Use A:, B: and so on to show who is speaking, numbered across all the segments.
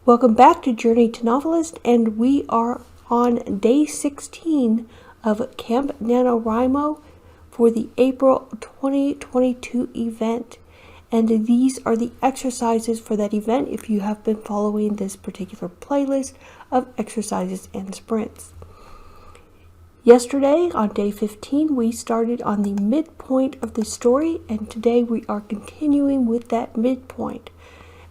A: Welcome back to Journey to Novelist, and we are on day 16 of Camp Nanowrimo for the April 2022 event. And these are the exercises for that event if you have been following this particular playlist of exercises and sprints. Yesterday, on day 15, we started on the midpoint of the story, and today we are continuing with that midpoint.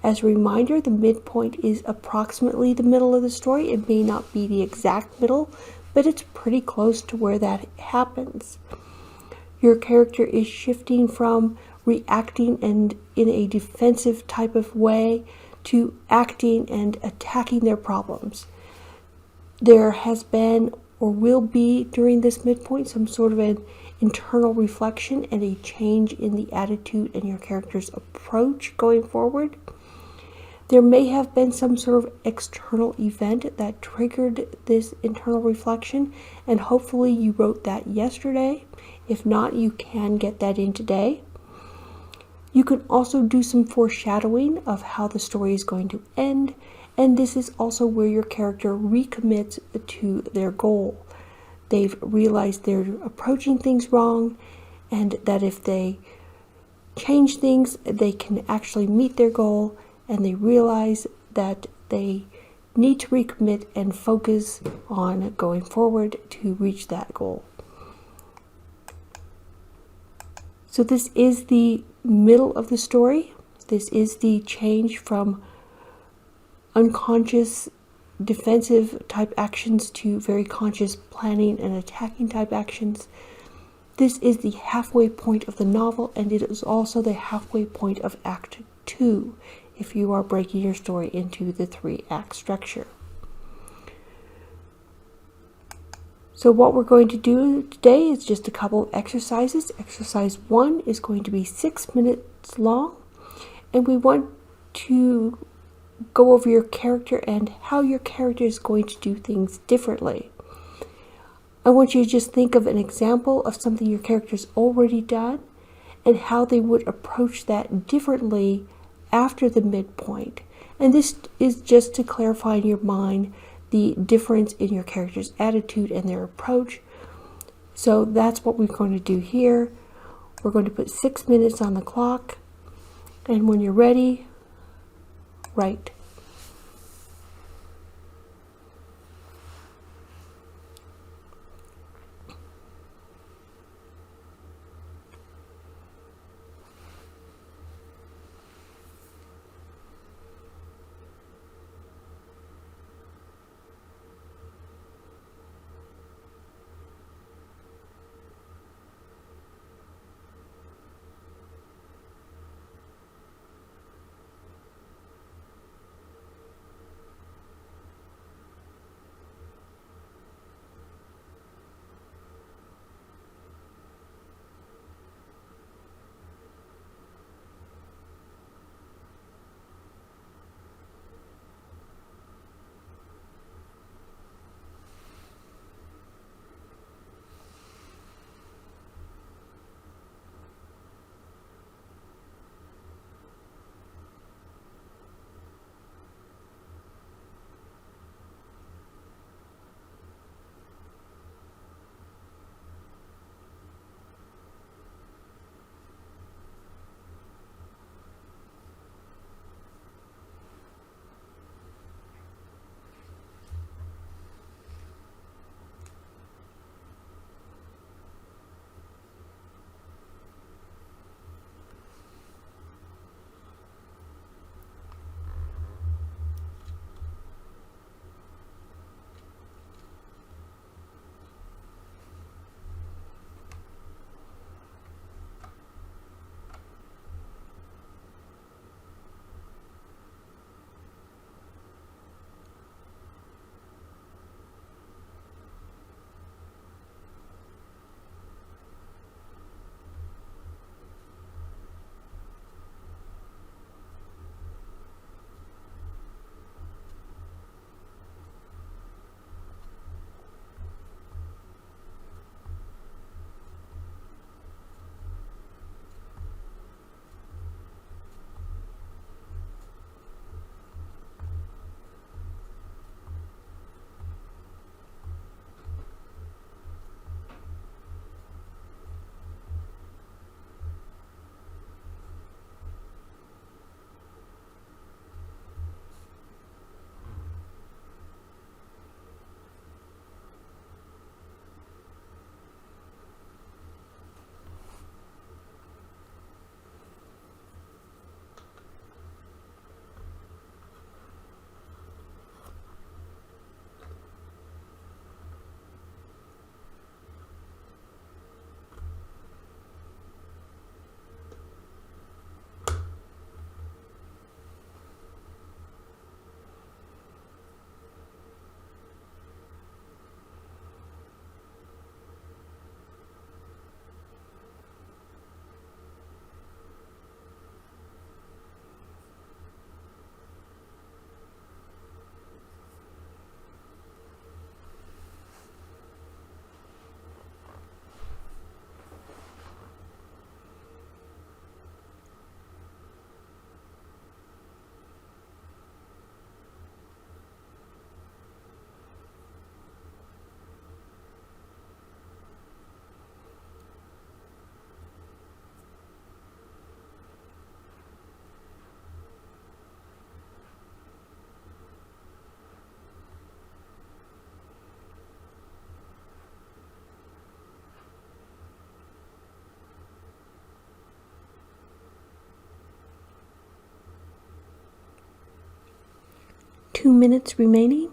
A: As a reminder, the midpoint is approximately the middle of the story. It may not be the exact middle, but it's pretty close to where that happens. Your character is shifting from reacting and in a defensive type of way to acting and attacking their problems. There has been or will be during this midpoint some sort of an internal reflection and a change in the attitude and your character's approach going forward. There may have been some sort of external event that triggered this internal reflection, and hopefully you wrote that yesterday. If not, you can get that in today. You can also do some foreshadowing of how the story is going to end, and this is also where your character recommits to their goal. They've realized they're approaching things wrong, and that if they change things, they can actually meet their goal, and they realize that they need to recommit and focus on going forward to reach that goal. So this is the middle of the story. This is the change from unconscious defensive type actions to very conscious planning and attacking type actions. This is the halfway point of the novel, and it is also the halfway point of Act 2 if you are breaking your story into the 3-act structure. So what we're going to do today is just a couple of exercises. Exercise 1 is going to be 6 minutes long, and we want to go over your character and how your character is going to do things differently. I want you to just think of an example of something your character's already done and how they would approach that differently after the midpoint. And this is just to clarify in your mind the difference in your character's attitude and their approach. So that's what we're going to do here. We're going to put 6 minutes on the clock, and when you're ready, write. 2 minutes remaining.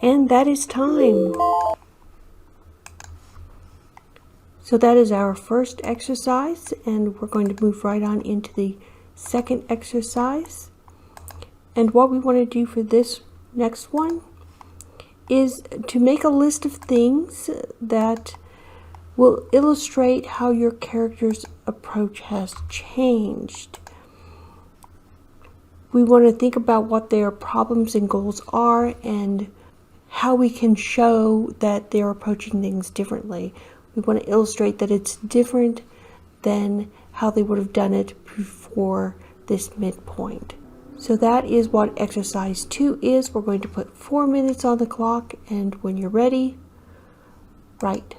A: And that is time. So that is our first exercise, and we're going to move right on into the second exercise. And what we want to do for this next one is to make a list of things that will illustrate how your character's approach has changed. We want to think about what their problems and goals are and how we can show that they're approaching things differently. We want to illustrate that it's different than how they would have done it before this midpoint. So that is what exercise 2 is. We're going to put 4 minutes on the clock, and when you're ready, write.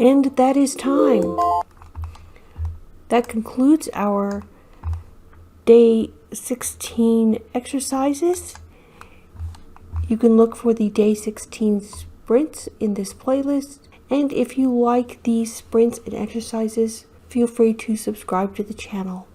A: And that is time. That concludes our day 16 exercises. You can look for the day 16 sprints in this playlist. And if you like these sprints and exercises, feel free to subscribe to the channel.